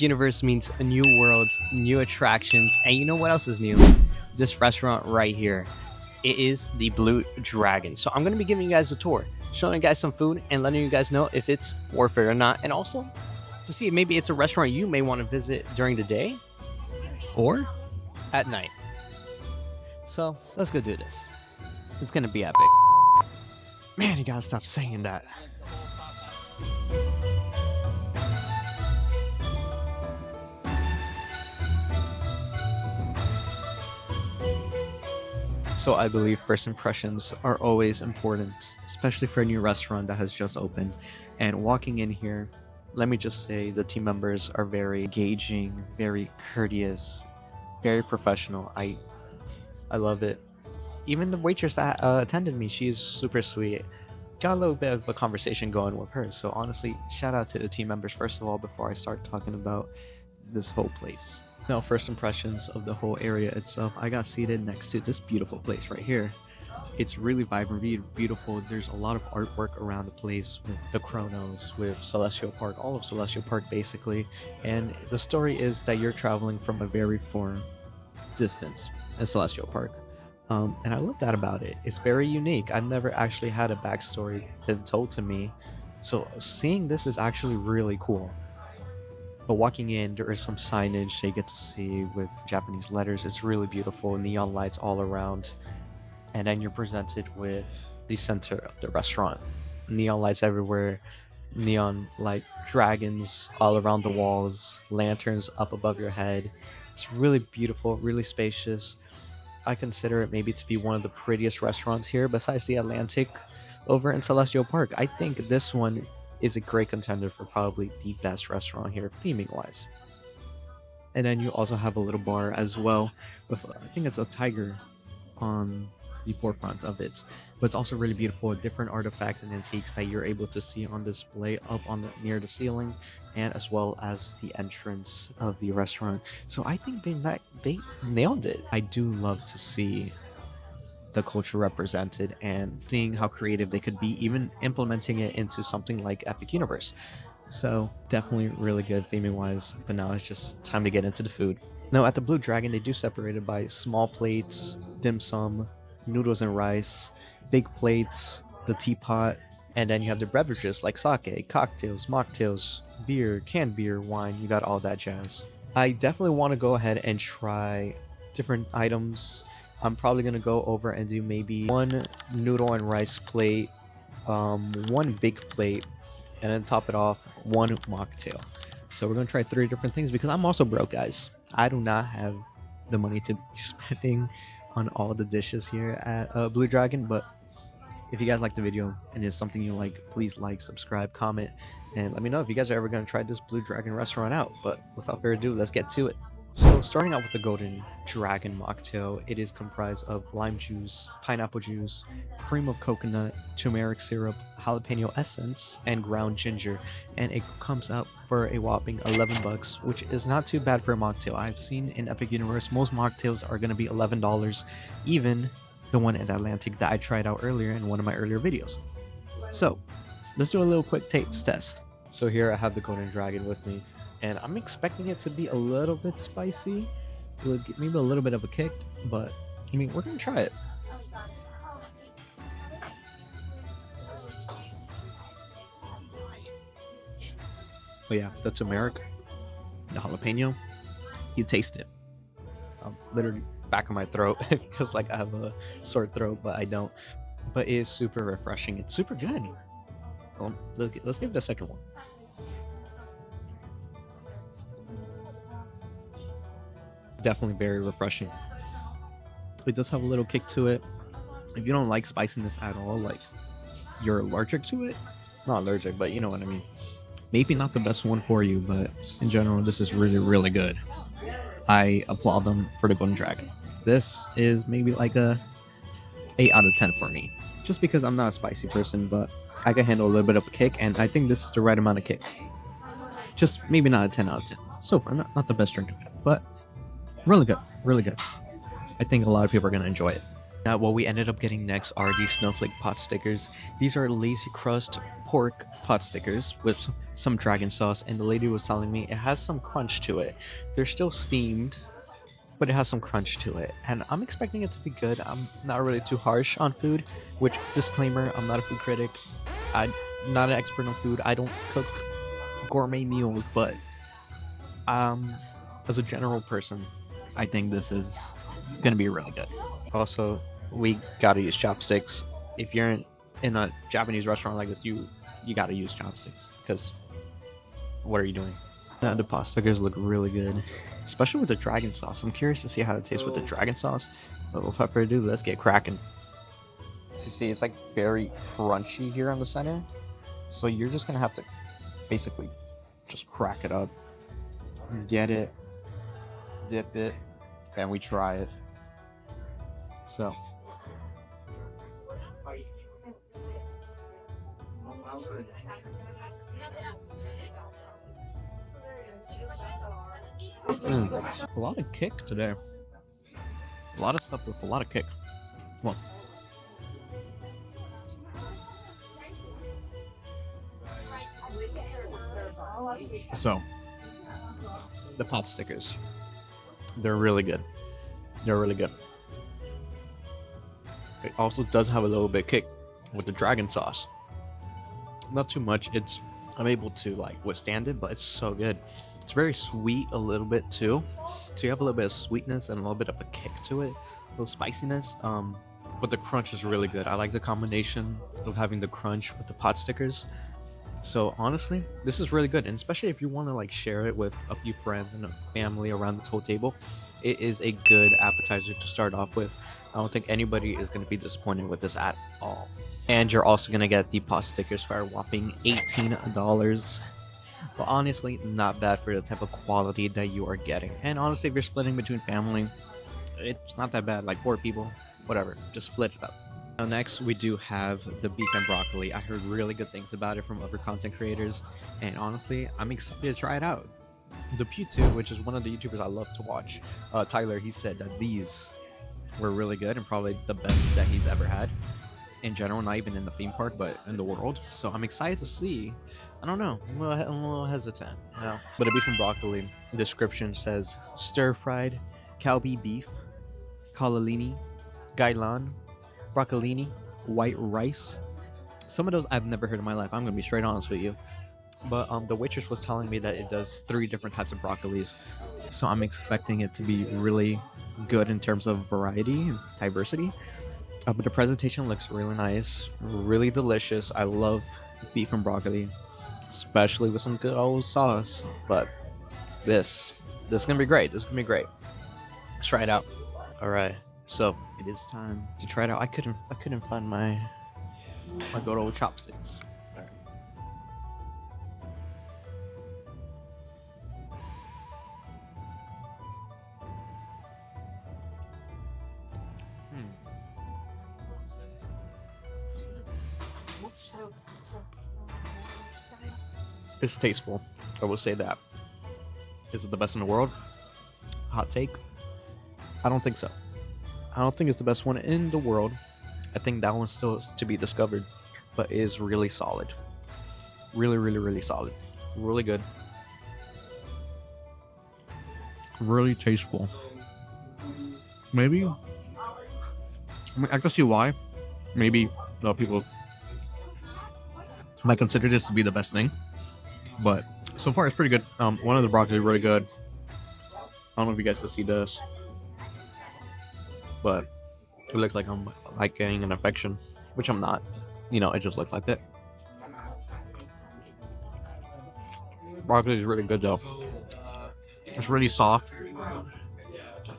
Universe means new worlds, new attractions, and you know what else is new? This restaurant right here. It is the Blue Dragon. So I'm going to be giving you guys a tour, showing you guys some food, and letting you guys know if it's worth it or not, and also to see if maybe it's a restaurant you may want to visit during the day or at night. So let's go do this. It's going to be epic. Man, you gotta stop saying that. So I believe first impressions are always important, especially for a new restaurant that has just opened. And walking in here, let me just say the team members are very engaging, very courteous, very professional. I love it. Even the waitress that attended me, she's super sweet. Got a little bit of a conversation going with her. So honestly, shout out to the team members first of all before I start talking about this whole place. Now, first impressions of the whole area itself. I got seated next to this beautiful place right here. It's really vibrant, really beautiful. There's a lot of artwork around the place with the Chronos, with Celestial Park, all of Celestial Park basically. And the story is that you're traveling from a very far distance in Celestial Park. And I love that about it. It's very unique. I've never actually had a backstory been told to me. So seeing this is actually really cool. But walking in, there is some signage that you get to see with Japanese letters. It's really beautiful, neon lights all around. And then you're presented with the center of the restaurant. Neon lights everywhere, neon light dragons all around the walls, lanterns up above your head. It's really beautiful, really spacious. I consider it maybe to be one of the prettiest restaurants here besides the Atlantic over in Celestial Park. I think this one is a great contender for probably the best restaurant here theming wise. And then you also have a little bar as well with, I think it's a tiger on the forefront of it, but it's also really beautiful, different artifacts and antiques that you're able to see on display up on near the ceiling, and as well as the entrance of the restaurant. So I think they nailed it. I do love to see the culture represented and seeing how creative they could be, even implementing it into something like Epic Universe. So definitely really good theming wise, but now it's just time to get into the food. Now at the Blue Dragon, they do separate it by small plates, dim sum, noodles and rice, big plates, the teapot, and then you have the beverages like sake, cocktails, mocktails, beer, canned beer, wine. You got all that jazz. I definitely want to go ahead and try different items. I'm probably gonna go over and do maybe one noodle and rice plate, one big plate, and then top it off one mocktail. So we're gonna try 3 different things because I'm also broke, guys. I do not have the money to be spending on all the dishes here at Blue Dragon, but if you guys like the video and it's something you like, please like, subscribe, comment, and let me know if you guys are ever going to try this Blue Dragon restaurant out. But without further ado, let's get to it. So starting out with the Golden Dragon Mocktail, it is comprised of lime juice, pineapple juice, cream of coconut, turmeric syrup, jalapeno essence, and ground ginger, and it comes out for a whopping $11, which is not too bad for a mocktail. I've seen in Epic Universe most mocktails are going to be $11, even the one at Atlantic that I tried out earlier in one of my earlier videos. So let's do a little quick taste test. So here I have the Golden Dragon with me, and I'm expecting it to be a little bit spicy. It will give maybe a little bit of a kick, but I mean, we're gonna try it. But yeah, the turmeric, the jalapeno, you taste it. I'm literally back of my throat. It feels like I have a sore throat, but I don't. But it is super refreshing. It's super good. Let's give it a second one. Definitely very refreshing. It does have a little kick to it. If you don't like spiciness at all, like you're allergic to it, not allergic, but you know what I mean. Maybe not the best one for you, but in general, this is really, really good. I applaud them for the Golden Dragon. This is maybe like a 8 out of 10 for me, just because I'm not a spicy person, but I can handle a little bit of a kick, and I think this is the right amount of kick. Just maybe not a 10 out of 10. So far, not the best drink, but really good, really good. I think a lot of people are going to enjoy it. Now, what we ended up getting next are these Snowflake pot stickers. These are lazy crust pork pot stickers with some dragon sauce, and the lady was telling me it has some crunch to it. They're still steamed, but it has some crunch to it, and I'm expecting it to be good. I'm not really too harsh on food, which, disclaimer, I'm not a food critic. I'm not an expert on food. I don't cook gourmet meals, but as a general person, I think this is gonna be really good. Also, we gotta use chopsticks. If you're in a Japanese restaurant like this, you gotta use chopsticks, because what are you doing? Now, the pot stickers look really good, especially with the dragon sauce. I'm curious to see how it tastes with the dragon sauce. But without further ado, let's get cracking. So you see, it's like very crunchy here on the center. So you're just gonna have to basically just crack it up, get it, dip it, and we try it. So. A lot of kick today. A lot of stuff with a lot of kick. Well, so the pot stickers, they're really good. They're really good. It also does have a little bit of kick with the dragon sauce. Not too much. I'm able to like withstand it, but it's so good. It's very sweet a little bit too. So you have a little bit of sweetness and a little bit of a kick to it, a little spiciness. But the crunch is really good. I like the combination of having the crunch with the pot stickers. So honestly, this is really good, and especially if you want to like share it with a few friends and a family around the whole table, it is a good appetizer to start off with. I don't think anybody is going to be disappointed with this at all. And you're also going to get the pot stickers for a whopping $18. But honestly, not bad for the type of quality that you are getting. And honestly, if you're splitting between family, it's not that bad. Like 4 people, whatever, just split it up. Now next, we do have the beef and broccoli. I heard really good things about it from other content creators, and honestly, I'm excited to try it out. The Pew2, which is one of the YouTubers I love to watch, Tyler, he said that these were really good and probably the best that he's ever had in general, not even in the theme park, but in the world. So I'm excited to see. I don't know, I'm a little hesitant, you know. But the beef and broccoli description says stir-fried Calbee beef, collini, gailan, broccolini, white rice. Some of those I've never heard in my life. I'm gonna be straight honest with you. But the waitress was telling me that it does 3 different types of broccolis, so I'm expecting it to be really good in terms of variety and diversity. But the presentation looks really nice, really delicious. I love beef and broccoli, especially with some good old sauce. But this is gonna be great. This is gonna be great. Let's try it out. All right, so it is time to try it out. I couldn't find my good old chopsticks. All right. It's tasteful. I will say that. Is it the best in the world? Hot take. I don't think so. I don't think it's the best one in the world. I think that one still is to be discovered, but it is really solid. Really, really, really solid. Really good. Really tasteful. Maybe. I mean, I can see why. Maybe people might consider this to be the best thing, but so far it's pretty good. One of the broccoli is really good. I don't know if you guys can see this, but it looks like I'm like getting an infection, which I'm not. You know, it just looks like that. Broccoli is really good though. It's really soft,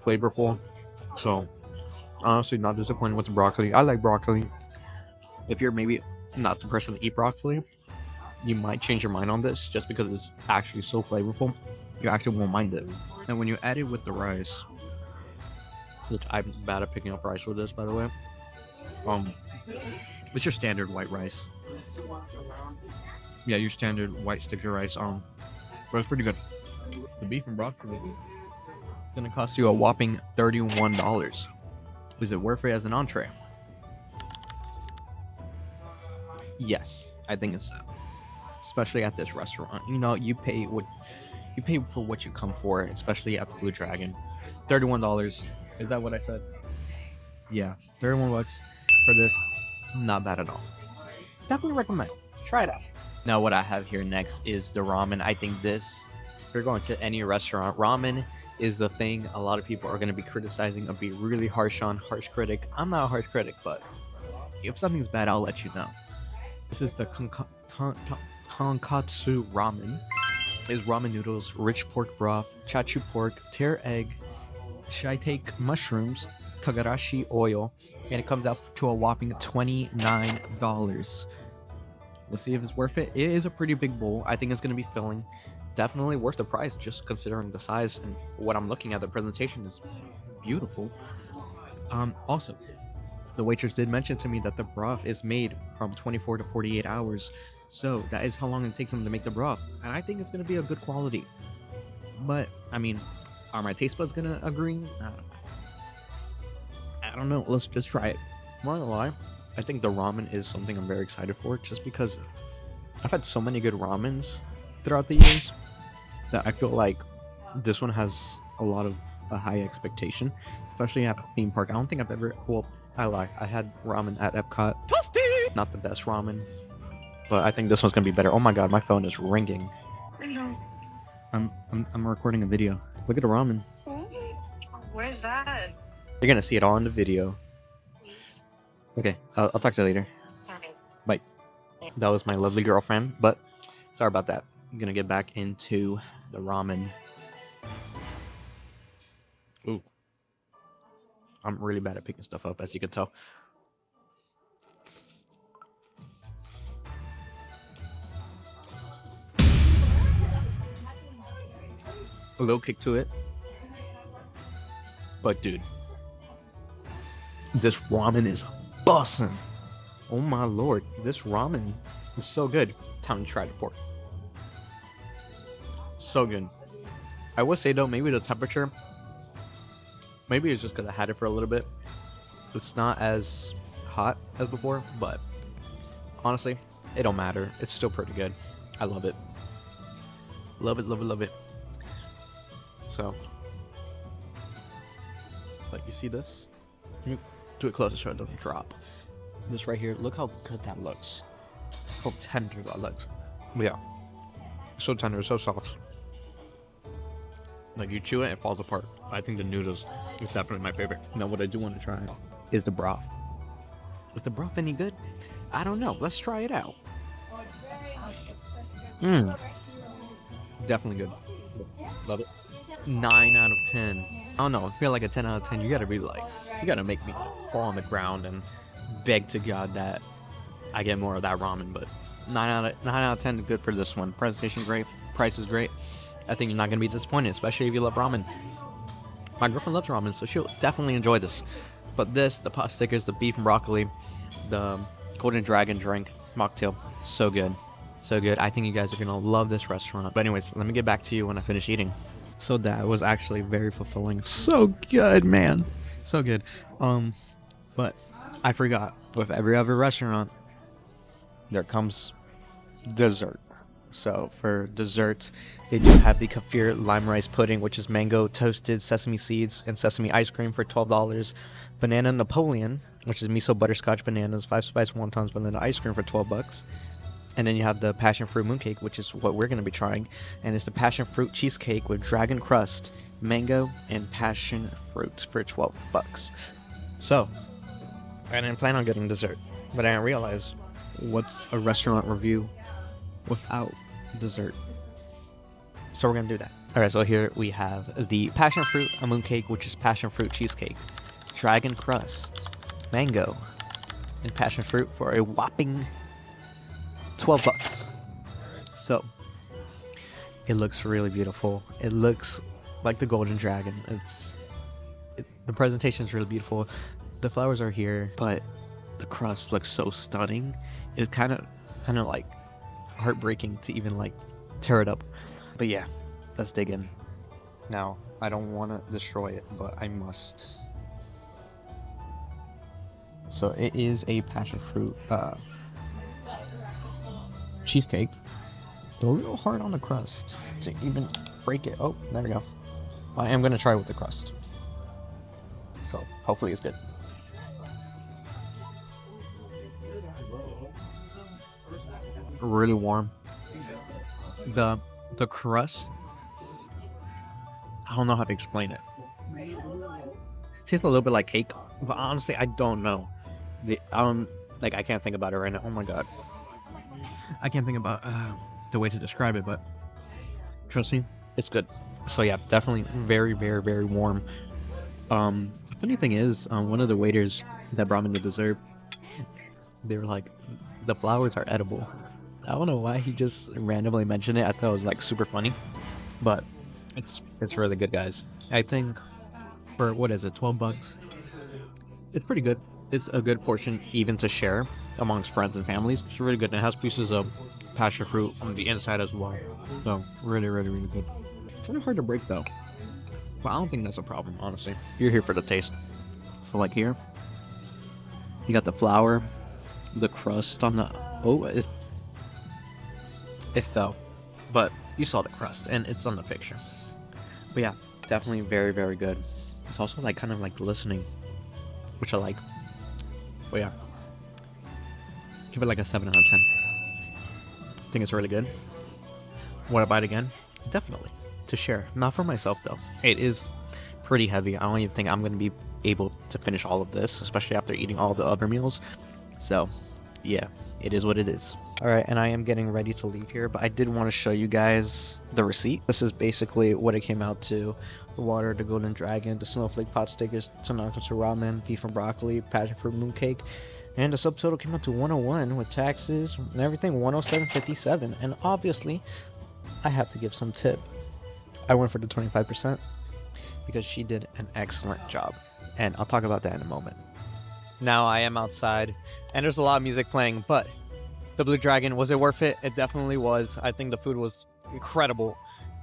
flavorful. So honestly, not disappointed with the broccoli. I like broccoli. If you're maybe not the person to eat broccoli, you might change your mind on this just because it's actually so flavorful. You actually won't mind it. And when you add it with the rice, which I'm bad at picking up rice with this, by the way. It's your standard white rice. Yeah, your standard white sticky rice. But it's pretty good. The beef and broccoli is gonna cost you a whopping $31. Is it worth it as an entree? Yes, I think it's so. Especially at this restaurant. You know, you pay for what you come for, especially at the Blue Dragon. $31. Is that what I said? Yeah, 31 bucks for this. Not bad at all. Definitely recommend. Try it out. Now what I have here next is the ramen. I think this, if you're going to any restaurant, ramen is the thing a lot of people are going to be criticizing or be really harsh on. Harsh critic. I'm not a harsh critic, but if something's bad, I'll let you know. This is the Tonkotsu Ramen. Is ramen noodles, rich pork broth, chachu pork, tear egg, shiitake mushrooms, togarashi oil, and it comes out to a whopping $29. Let's see if it's worth it. It is a pretty big bowl. I think it's going to be filling. Definitely worth the price, just considering the size and what I'm looking at. The presentation is beautiful. Also, the waitress did mention to me that the broth is made from 24 to 48 hours. So that is how long it takes them to make the broth. And I think it's going to be a good quality. But, I mean, are my taste buds going to agree? I don't know. Let's just try it. I'm not gonna lie. I think the ramen is something I'm very excited for, just because I've had so many good ramens throughout the years that I feel like this one has a lot of a high expectation, especially at a theme park. I don't think I've ever, well, I lie. I had ramen at Epcot. Not the best ramen, but I think this one's gonna be better. Oh my god, my phone is ringing. I'm recording a video. Look at the ramen. Where's that? You're gonna see it all in the video. Okay, I'll talk to you later. Bye. That was my lovely girlfriend, but sorry about that. I'm gonna get back into the ramen. Ooh. I'm really bad at picking stuff up, as you can tell. A little kick to it. But dude, this ramen is bussin'. Oh my lord, this ramen is so good. Time to try the pork. So good. I would say though, maybe the temperature, maybe it's just because I had it for a little bit. It's not as hot as before, but honestly, it don't matter. It's still pretty good. I love it. Love it, love it, love it. So, like, you see this? Let me do it closer so it doesn't drop. This right here, look how good that looks. How tender that looks. Yeah. So tender, so soft. Like, you chew it, it falls apart. I think the noodles is definitely my favorite. Now, what I do want to try is the broth. Is the broth any good? I don't know. Let's try it out. Definitely good. Love it. 9 out of 10. I don't know. I feel like a 10 out of 10. You gotta be like, you gotta make me fall on the ground and beg to God that I get more of that ramen. But 9 out of 10 is good for this one. Presentation great. Price is great. I think you're not gonna be disappointed, especially if you love ramen. My girlfriend loves ramen, so she'll definitely enjoy this. But this, the Potstickers, the beef and broccoli, the golden dragon drink, mocktail, so good. So good. I think you guys are gonna love this restaurant. But anyways, let me get back to you when I finish eating. So that was actually very fulfilling. So good, man. So good. But I forgot. With every other restaurant, there comes dessert. So for dessert, they do have the kefir lime rice pudding, which is mango toasted sesame seeds and sesame ice cream for $12. Banana Napoleon, which is miso butterscotch bananas, 5-spice wontons vanilla ice cream for $12. And then you have the passion fruit mooncake, which is what we're going to be trying. And it's the passion fruit cheesecake with dragon crust, mango, and passion fruit for $12. So, I didn't plan on getting dessert, but I didn't realize what's a restaurant review without dessert. So we're going to do that. Alright, so here we have the passion fruit mooncake, which is passion fruit cheesecake, dragon crust, mango, and passion fruit for a whopping $12. So it looks really beautiful. It looks like the golden dragon. The presentation is really beautiful. The flowers are here, but the crust looks so stunning. It's kind of like heartbreaking to even like tear it up. But yeah, let's dig in. Now, I don't want to destroy it, but I must. So it is a passion fruit cheesecake. A little hard on the crust to even break it. Oh, there we go. I am gonna try with the crust. So hopefully it's good. Really warm. The crust, I don't know how to explain it. It tastes a little bit like cake, but honestly I don't know. Like I can't think about it right now. Oh my god. I can't think about the way to describe it, but trust me, it's good. So yeah, definitely very, very, very warm. The funny thing is, one of the waiters that brought me the dessert, they were like, the flowers are edible. I don't know why he just randomly mentioned it. I thought it was like super funny, but it's really good, guys. I think for what is it, 12 bucks? It's pretty good. It's a good portion even to share amongst friends and families. It's really good. And it has pieces of passion fruit on the inside as well. So really, really, really good. It's kind of hard to break though, but I don't think that's a problem, honestly. You're here for the taste. So like here, you got the flour, the crust on the, oh, it fell, but you saw the crust and it's on the picture. But yeah, definitely very, very good. It's also like kind of like glistening, which I like. But yeah, give it like a 7 out of 10. I think it's really good. Would I buy it again? Definitely. To share. Not for myself though. It is pretty heavy. I don't even think I'm going to be able to finish all of this, especially after eating all the other meals. So yeah, it is what it is. Alright, and I am getting ready to leave here, but I did want to show you guys the receipt. This is basically what it came out to. The water, the golden dragon, the snowflake Potstickers, Tonkotsu Ramen, beef and broccoli, passion fruit mooncake. And the subtotal came out to 101 with taxes and everything, 107.57. And obviously, I have to give some tip. I went for the 25% because she did an excellent job. And I'll talk about that in a moment. Now I am outside, and there's a lot of music playing, but the Blue Dragon, was it worth it? It definitely was. I think the food was incredible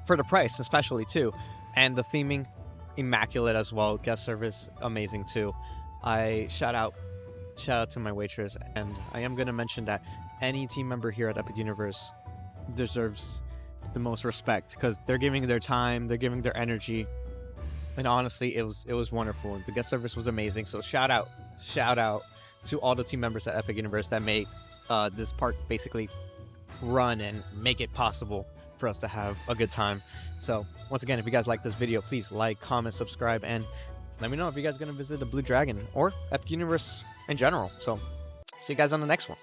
for the price, especially too. And the theming, immaculate as well. Guest service, amazing too. I shout out to my waitress, and I am going to mention that any team member here at Epic Universe deserves the most respect because they're giving their time, they're giving their energy, and honestly, it was wonderful. The guest service was amazing. So shout out to all the team members at Epic Universe that make this park basically run and make it possible for us to have a good time. So once again, if you guys like this video, please like, comment, subscribe, and let me know if you guys are going to visit the Blue Dragon or Epic Universe in general. So see you guys on the next one.